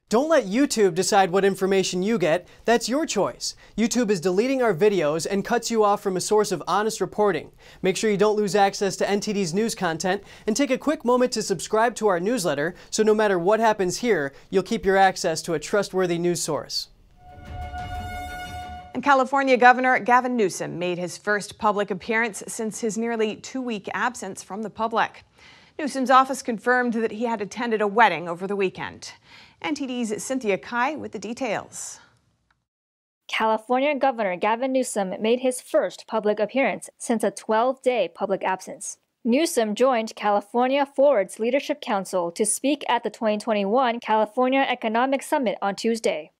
Don't let YouTube decide what information you get. That's your choice. YouTube is deleting our videos and cuts you off from a source of honest reporting. Make sure you don't lose access to NTD's news content, and take a quick moment to subscribe to our newsletter so no matter what happens here, you'll keep your access to a trustworthy news source. And California Governor Gavin Newsom made his first public appearance since his nearly 2-week absence from the public. Newsom's office confirmed that he had attended a wedding over the weekend. NTD's Cynthia Kai with the details. California Governor Gavin Newsom made his first public appearance since a 12-day public absence. Newsom joined California Forward's Leadership Council to speak at the 2021 California Economic Summit on Tuesday.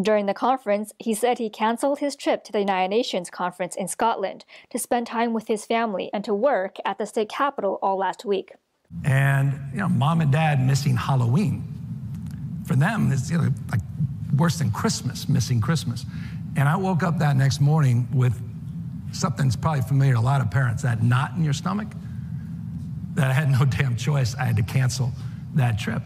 During the conference, he said he canceled his trip to the United Nations conference in Scotland to spend time with his family and to work at the state capitol all last week. And, mom and dad missing Halloween. For them, it's like worse than Christmas, missing Christmas. And I woke up that next morning with something that's probably familiar to a lot of parents, that knot in your stomach, that I had no damn choice. I had to cancel that trip.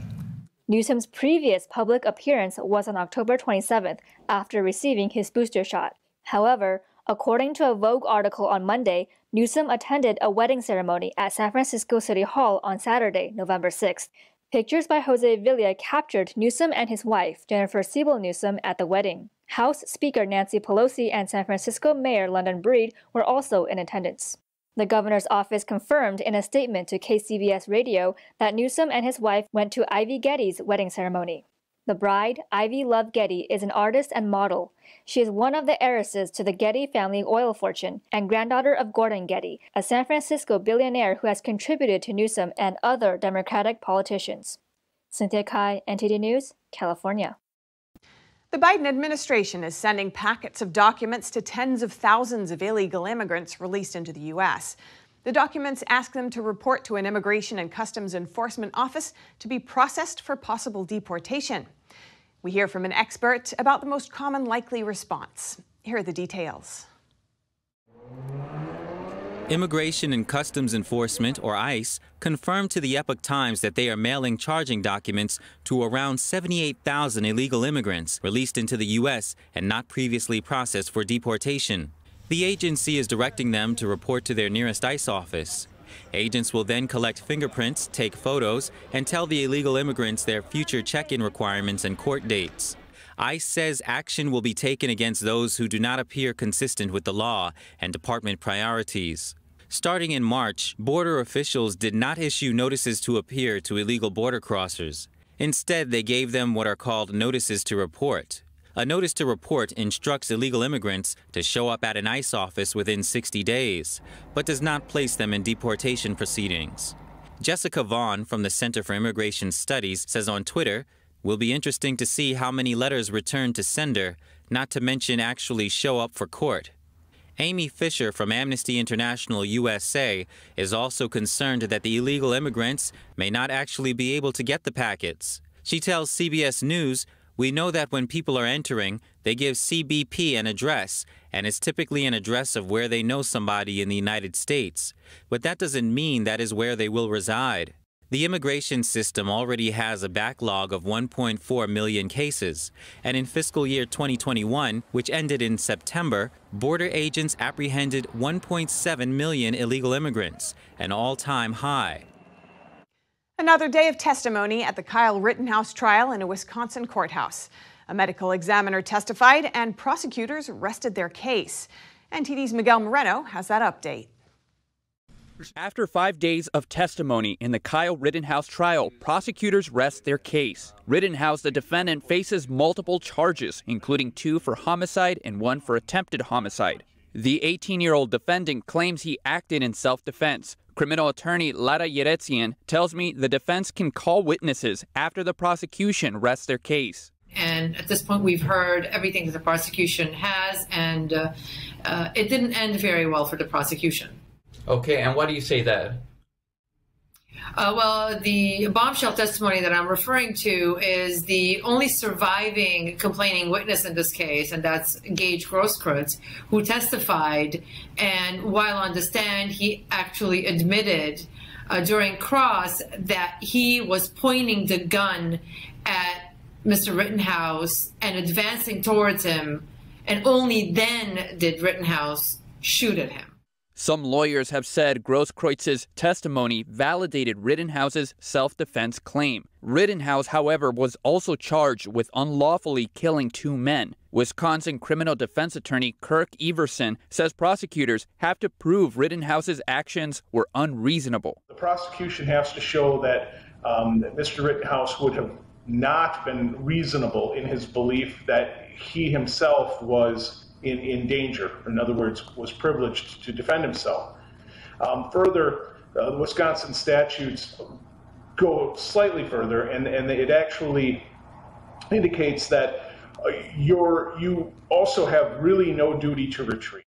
Newsom's previous public appearance was on October 27th after receiving his booster shot. However, according to a Vogue article on Monday, Newsom attended a wedding ceremony at San Francisco City Hall on Saturday, November 6th. Pictures by Jose Villa captured Newsom and his wife, Jennifer Siebel Newsom, at the wedding. House Speaker Nancy Pelosi and San Francisco Mayor London Breed were also in attendance. The governor's office confirmed in a statement to KCBS Radio that Newsom and his wife went to Ivy Getty's wedding ceremony. The bride, Ivy Love Getty, is an artist and model. She is one of the heiresses to the Getty family oil fortune and granddaughter of Gordon Getty, a San Francisco billionaire who has contributed to Newsom and other Democratic politicians. Cynthia Kai, NTD News, California. The Biden administration is sending packets of documents to tens of thousands of illegal immigrants released into the U.S. The documents ask them to report to an Immigration and Customs Enforcement office to be processed for possible deportation. We hear from an expert about the most common likely response. Here are the details. Immigration and Customs Enforcement, or ICE, confirmed to the Epoch Times that they are mailing charging documents to around 78,000 illegal immigrants released into the U.S. and not previously processed for deportation. The agency is directing them to report to their nearest ICE office. Agents will then collect fingerprints, take photos, and tell the illegal immigrants their future check-in requirements and court dates. ICE says action will be taken against those who do not appear consistent with the law and department priorities. Starting in March, border officials did not issue notices to appear to illegal border crossers. Instead, they gave them what are called notices to report. A notice to report instructs illegal immigrants to show up at an ICE office within 60 days, but does not place them in deportation proceedings. Jessica Vaughn from the Center for Immigration Studies says on Twitter, "Will be interesting to see how many letters return to sender, not to mention actually show up for court." Amy Fisher from Amnesty International USA is also concerned that the illegal immigrants may not actually be able to get the packets. She tells CBS News, "We know that when people are entering, they give CBP an address, and it's typically an address of where they know somebody in the United States. But that doesn't mean that is where they will reside." The immigration system already has a backlog of 1.4 million cases, and in fiscal year 2021, which ended in September, border agents apprehended 1.7 million illegal immigrants, an all-time high. Another day of testimony at the Kyle Rittenhouse trial in a Wisconsin courthouse. A medical examiner testified and prosecutors rested their case. NTD's Miguel Moreno has that update. After 5 days of testimony in the Kyle Rittenhouse trial, prosecutors rest their case. Rittenhouse, the defendant, faces multiple charges, including 2 for homicide and 1 for attempted homicide. The 18-year-old defendant claims he acted in self-defense. Criminal attorney Lara Yeretsian tells me the defense can call witnesses after the prosecution rests their case. And at this point, we've heard everything that the prosecution has, and it didn't end very well for the prosecution. Okay, and why do you say that? Well, the bombshell testimony that I'm referring to is the only surviving complaining witness in this case, and that's Gage Grosskreutz, who testified. And while on the stand, he actually admitted during cross that he was pointing the gun at Mr. Rittenhouse and advancing towards him, and only then did Rittenhouse shoot at him. Some lawyers have said Grosskreuz's testimony validated Rittenhouse's self-defense claim. Rittenhouse, however, was also charged with unlawfully killing 2 men. Wisconsin criminal defense attorney Kirk Everson says prosecutors have to prove Rittenhouse's actions were unreasonable. The prosecution has to show that Mr. Rittenhouse would have not been reasonable in his belief that he himself was in danger, in other words, was privileged to defend himself. Further, the Wisconsin statutes go slightly further, and it actually indicates that you also have really no duty to retreat.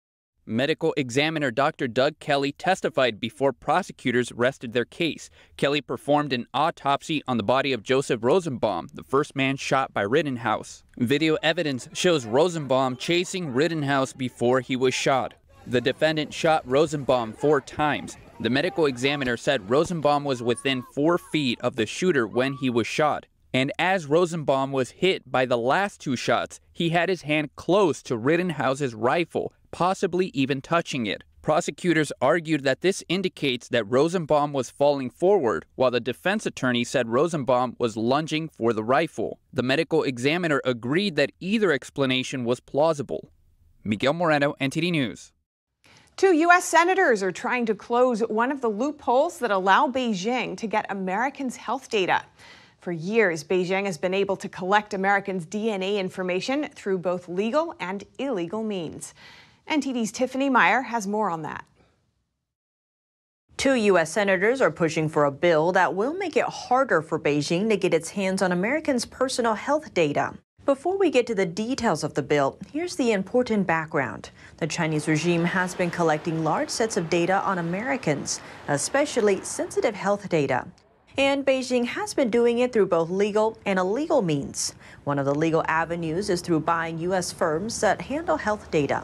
Medical examiner Dr. Doug Kelly testified before prosecutors rested their case. Kelly performed an autopsy on the body of Joseph Rosenbaum, the first man shot by Rittenhouse. Video evidence shows Rosenbaum chasing Rittenhouse before he was shot. The defendant shot Rosenbaum 4 times. The medical examiner said Rosenbaum was within 4 feet of the shooter when he was shot. And as Rosenbaum was hit by the last 2 shots, he had his hand close to Rittenhouse's rifle, possibly even touching it. Prosecutors argued that this indicates that Rosenbaum was falling forward, while the defense attorney said Rosenbaum was lunging for the rifle. The medical examiner agreed that either explanation was plausible. Miguel Moreno, NTD News. 2 U.S. senators are trying to close one of the loopholes that allow Beijing to get Americans' health data. For years, Beijing has been able to collect Americans' DNA information through both legal and illegal means. NTD's Tiffany Meyer has more on that. 2 U.S. senators are pushing for a bill that will make it harder for Beijing to get its hands on Americans' personal health data. Before we get to the details of the bill, here's the important background. The Chinese regime has been collecting large sets of data on Americans, especially sensitive health data. And Beijing has been doing it through both legal and illegal means. One of the legal avenues is through buying U.S. firms that handle health data.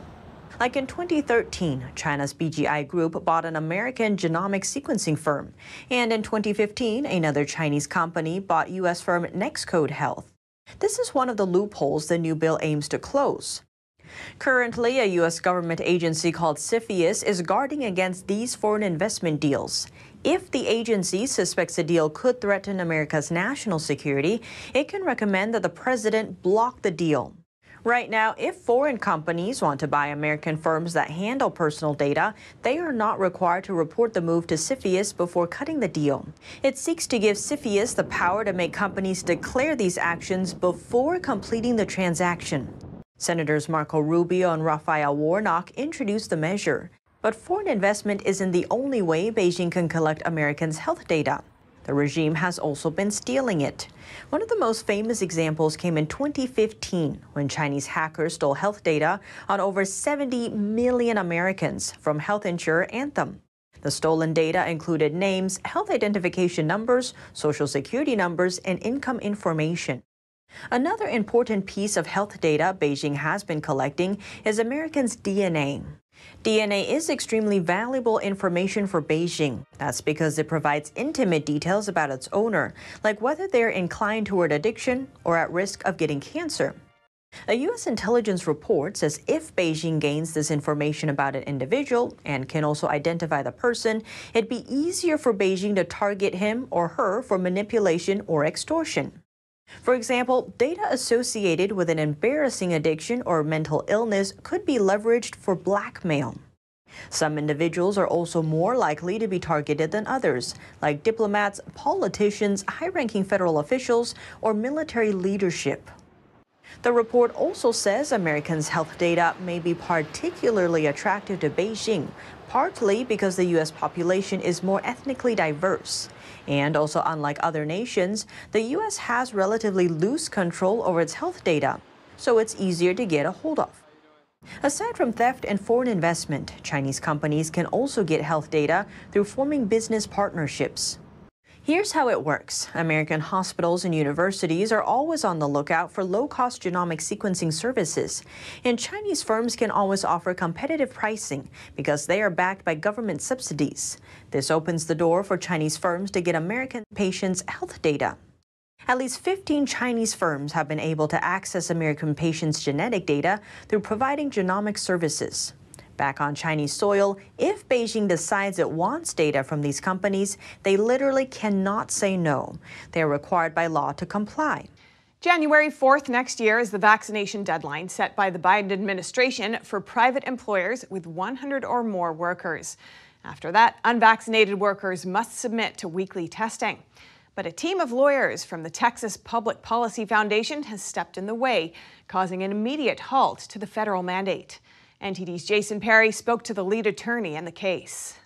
Like in 2013, China's BGI Group bought an American genomic sequencing firm. And in 2015, another Chinese company bought U.S. firm Nextcode Health. This is one of the loopholes the new bill aims to close. Currently, a U.S. government agency called CFIUS is guarding against these foreign investment deals. If the agency suspects a deal could threaten America's national security, it can recommend that the president block the deal. Right now, if foreign companies want to buy American firms that handle personal data, they are not required to report the move to CFIUS before cutting the deal. It seeks to give CFIUS the power to make companies declare these actions before completing the transaction. Senators Marco Rubio and Raphael Warnock introduced the measure. But foreign investment isn't the only way Beijing can collect Americans' health data. The regime has also been stealing it. One of the most famous examples came in 2015 when Chinese hackers stole health data on over 70 million Americans from health insurer Anthem. The stolen data included names, health identification numbers, social security numbers, and income information. Another important piece of health data Beijing has been collecting is Americans' DNA. DNA is extremely valuable information for Beijing. That's because it provides intimate details about its owner, like whether they're inclined toward addiction or at risk of getting cancer. A U.S. intelligence report says if Beijing gains this information about an individual and can also identify the person, it'd be easier for Beijing to target him or her for manipulation or extortion. For example, data associated with an embarrassing addiction or mental illness could be leveraged for blackmail. Some individuals are also more likely to be targeted than others, like diplomats, politicians, high-ranking federal officials, or military leadership. The report also says Americans' health data may be particularly attractive to Beijing, partly because the U.S. population is more ethnically diverse. And also, unlike other nations, the U.S. has relatively loose control over its health data, so it's easier to get a hold of. Aside from theft and foreign investment, Chinese companies can also get health data through forming business partnerships. Here's how it works. American hospitals and universities are always on the lookout for low-cost genomic sequencing services, and Chinese firms can always offer competitive pricing because they are backed by government subsidies. This opens the door for Chinese firms to get American patients' health data. At least 15 Chinese firms have been able to access American patients' genetic data through providing genomic services. Back on Chinese soil, if Beijing decides it wants data from these companies, they literally cannot say no. They are required by law to comply. January 4th next year is the vaccination deadline set by the Biden administration for private employers with 100 or more workers. After that, unvaccinated workers must submit to weekly testing. But a team of lawyers from the Texas Public Policy Foundation has stepped in the way, causing an immediate halt to the federal mandate. NTD's Jason Perry spoke to the lead attorney in the case.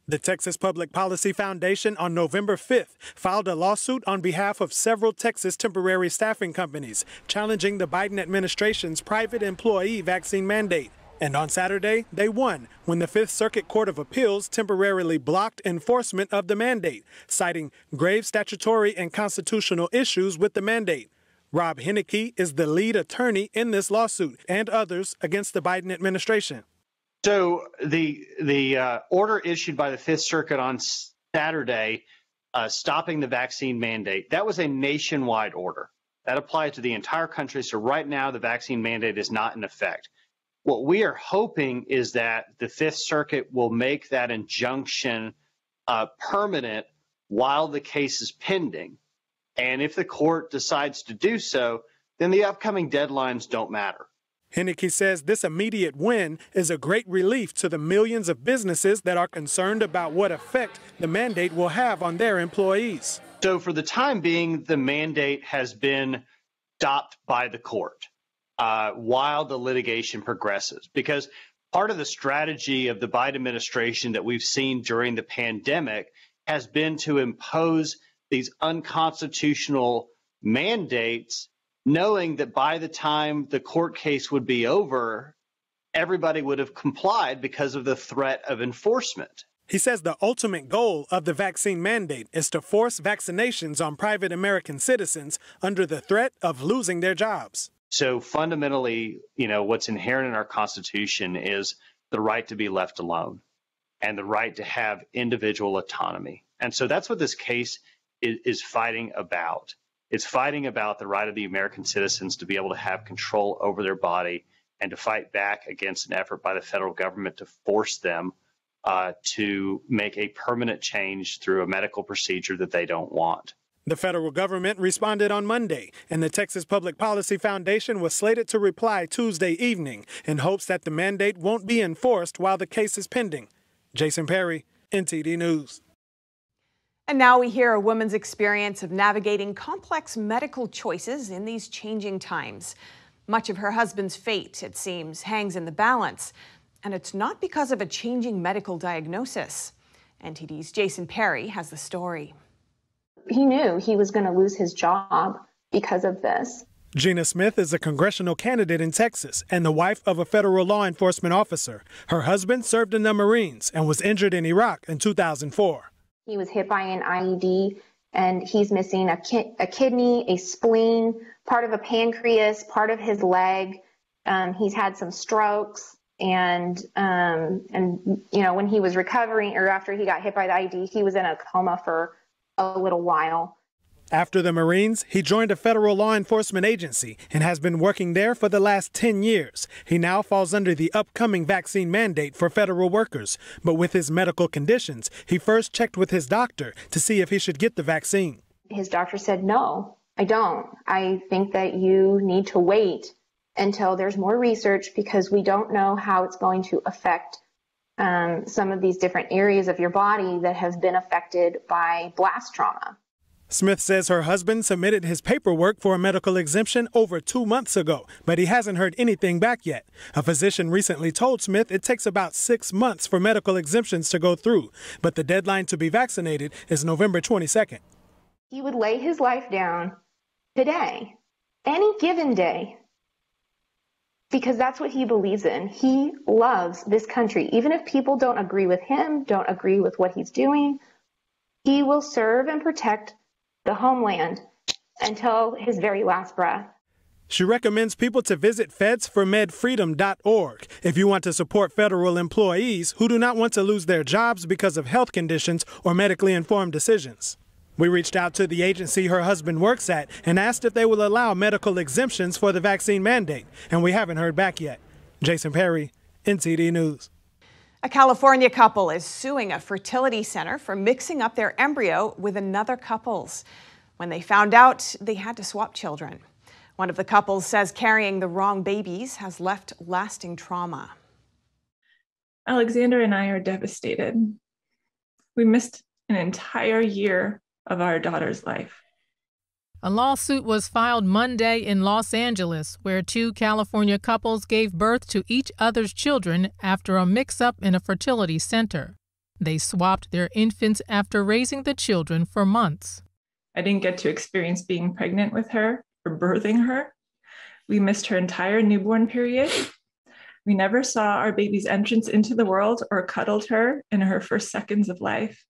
The Texas Public Policy Foundation on November 5th filed a lawsuit on behalf of several Texas temporary staffing companies challenging the Biden administration's private employee vaccine mandate. And on Saturday, they won when the Fifth Circuit Court of Appeals temporarily blocked enforcement of the mandate, citing grave statutory and constitutional issues with the mandate. Rob Henneke is the lead attorney in this lawsuit and others against the Biden administration. So the order issued by the Fifth Circuit on Saturday stopping the vaccine mandate, that was a nationwide order. That applied to the entire country. So right now the vaccine mandate is not in effect. What we are hoping is that the Fifth Circuit will make that injunction permanent while the case is pending. And if the court decides to do so, then the upcoming deadlines don't matter. Henneke says this immediate win is a great relief to the millions of businesses that are concerned about what effect the mandate will have on their employees. So for the time being, the mandate has been stopped by the court while the litigation progresses, because part of the strategy of the Biden administration that we've seen during the pandemic has been to impose these unconstitutional mandates, knowing that by the time the court case would be over, everybody would have complied because of the threat of enforcement. He says the ultimate goal of the vaccine mandate is to force vaccinations on private American citizens under the threat of losing their jobs. So fundamentally, what's inherent in our Constitution is the right to be left alone and the right to have individual autonomy. And so that's what this case is fighting about. It's fighting about the right of the American citizens to be able to have control over their body and to fight back against an effort by the federal government to force them to make a permanent change through a medical procedure that they don't want. The federal government responded on Monday, and the Texas Public Policy Foundation was slated to reply Tuesday evening in hopes that the mandate won't be enforced while the case is pending. Jason Perry, NTD News. And now we hear a woman's experience of navigating complex medical choices in these changing times. Much of her husband's fate, it seems, hangs in the balance. And it's not because of a changing medical diagnosis. NTD's Jason Perry has the story. He knew he was going to lose his job because of this. Gina Smith is a congressional candidate in Texas and the wife of a federal law enforcement officer. Her husband served in the Marines and was injured in Iraq in 2004. He was hit by an IED, and he's missing a kidney, a spleen, part of a pancreas, part of his leg. He's had some strokes, and when he was recovering, or after he got hit by the IED, he was in a coma for a little while. After the Marines, he joined a federal law enforcement agency and has been working there for the last 10 years. He now falls under the upcoming vaccine mandate for federal workers. But with his medical conditions, he first checked with his doctor to see if he should get the vaccine. His doctor said, no, I don't. I think that you need to wait until there's more research, because we don't know how it's going to affect some of these different areas of your body that have been affected by blast trauma. Smith says her husband submitted his paperwork for a medical exemption over 2 months ago, but he hasn't heard anything back yet. A physician recently told Smith it takes about 6 months for medical exemptions to go through, but the deadline to be vaccinated is November 22nd. He would lay his life down today, any given day, because that's what he believes in. He loves this country. Even if people don't agree with him, don't agree with what he's doing, he will serve and protect the homeland until his very last breath. She recommends people to visit fedsformedfreedom.org if you want to support federal employees who do not want to lose their jobs because of health conditions or medically informed decisions. We reached out to the agency her husband works at and asked if they will allow medical exemptions for the vaccine mandate, and we haven't heard back yet. Jason Perry, NTD News. A California couple is suing a fertility center for mixing up their embryo with another couple's. When they found out, they had to swap children. One of the couples says carrying the wrong babies has left lasting trauma. Alexander and I are devastated. We missed an entire year of our daughter's life. A lawsuit was filed Monday in Los Angeles, where two California couples gave birth to each other's children after a mix-up in a fertility center. They swapped their infants after raising the children for months. I didn't get to experience being pregnant with her or birthing her. We missed her entire newborn period. We never saw our baby's entrance into the world or cuddled her in her first seconds of life.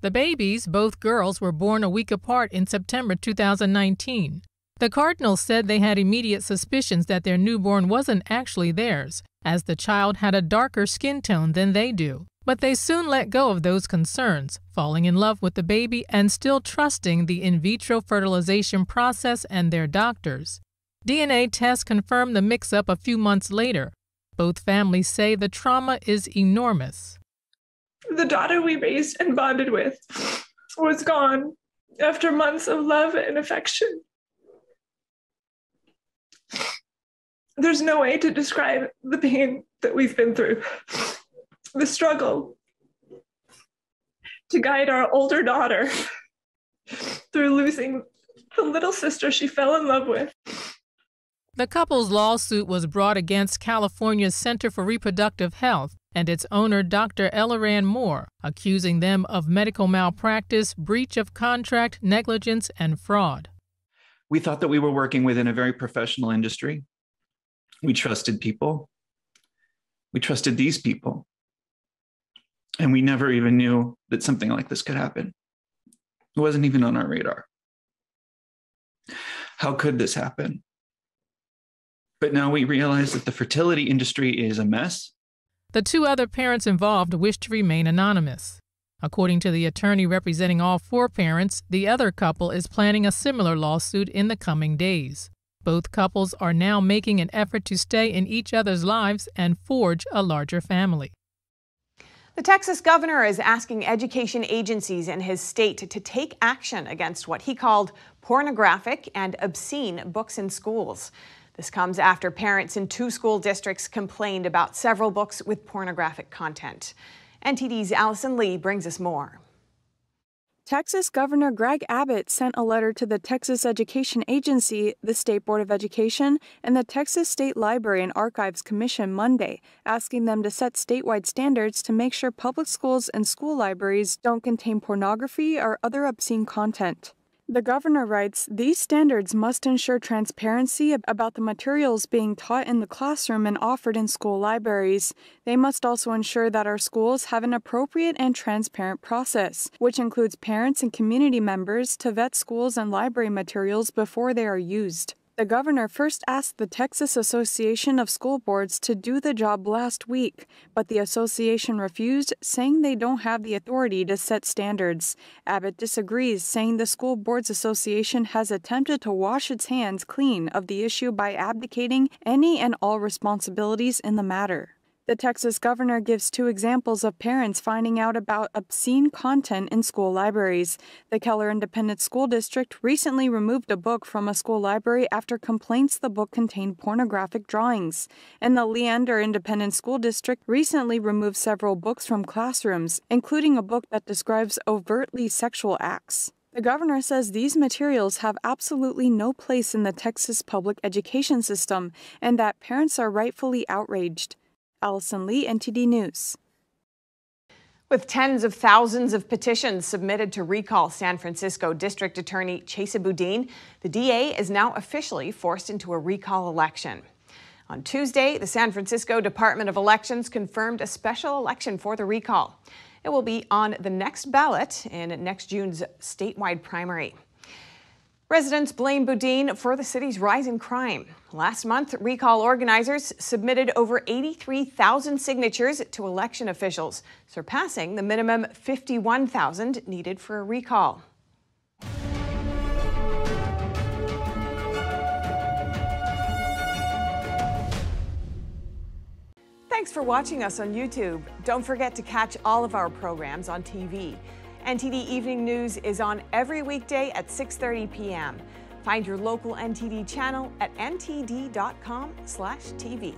The babies, both girls, were born a week apart in September 2019. The Cardinals said they had immediate suspicions that their newborn wasn't actually theirs, as the child had a darker skin tone than they do. But they soon let go of those concerns, falling in love with the baby and still trusting the in vitro fertilization process and their doctors. DNA tests confirmed the mix-up a few months later. Both families say the trauma is enormous. The daughter we raised and bonded with was gone after months of love and affection. There's no way to describe the pain that we've been through, the struggle to guide our older daughter through losing the little sister she fell in love with. The couple's lawsuit was brought against California's Center for Reproductive Health and its owner, Dr. Elleran Moore, accusing them of medical malpractice, breach of contract, negligence, and fraud. We thought that we were working within a very professional industry. We trusted people. We trusted these people. And we never even knew that something like this could happen. It wasn't even on our radar. How could this happen? But now we realize that the fertility industry is a mess. The two other parents involved wish to remain anonymous. According to the attorney representing all four parents, the other couple is planning a similar lawsuit in the coming days. Both couples are now making an effort to stay in each other's lives and forge a larger family. The Texas governor is asking education agencies in his state to take action against what he called pornographic and obscene books in schools. This comes after parents in two school districts complained about several books with pornographic content. NTD's Allison Lee brings us more. Texas Governor Greg Abbott sent a letter to the Texas Education Agency, the State Board of Education, and the Texas State Library and Archives Commission Monday, asking them to set statewide standards to make sure public schools and school libraries don't contain pornography or other obscene content. The governor writes, these standards must ensure transparency about the materials being taught in the classroom and offered in school libraries. They must also ensure that our schools have an appropriate and transparent process, which includes parents and community members to vet schools and library materials before they are used. The governor first asked the Texas Association of School Boards to do the job last week, but the association refused, saying they don't have the authority to set standards. Abbott disagrees, saying the School Boards Association has attempted to wash its hands clean of the issue by abdicating any and all responsibilities in the matter. The Texas governor gives two examples of parents finding out about obscene content in school libraries. The Keller Independent School District recently removed a book from a school library after complaints the book contained pornographic drawings. And the Leander Independent School District recently removed several books from classrooms, including a book that describes overtly sexual acts. The governor says these materials have absolutely no place in the Texas public education system and that parents are rightfully outraged. Allison Lee, NTD News. With tens of thousands of petitions submitted to recall San Francisco District Attorney Chesa Boudin, the DA is now officially forced into a recall election. On Tuesday, the San Francisco Department of Elections confirmed a special election for the recall. It will be on the next ballot in next June's statewide primary. Residents blame Boudin for the city's rising crime. Last month, recall organizers submitted over 83,000 signatures to election officials, surpassing the minimum 51,000 needed for a recall. Thanks for watching us on YouTube. Don't forget to catch all of our programs on TV. NTD Evening News is on every weekday at 6:30 p.m. Find your local NTD channel at ntd.com/TV.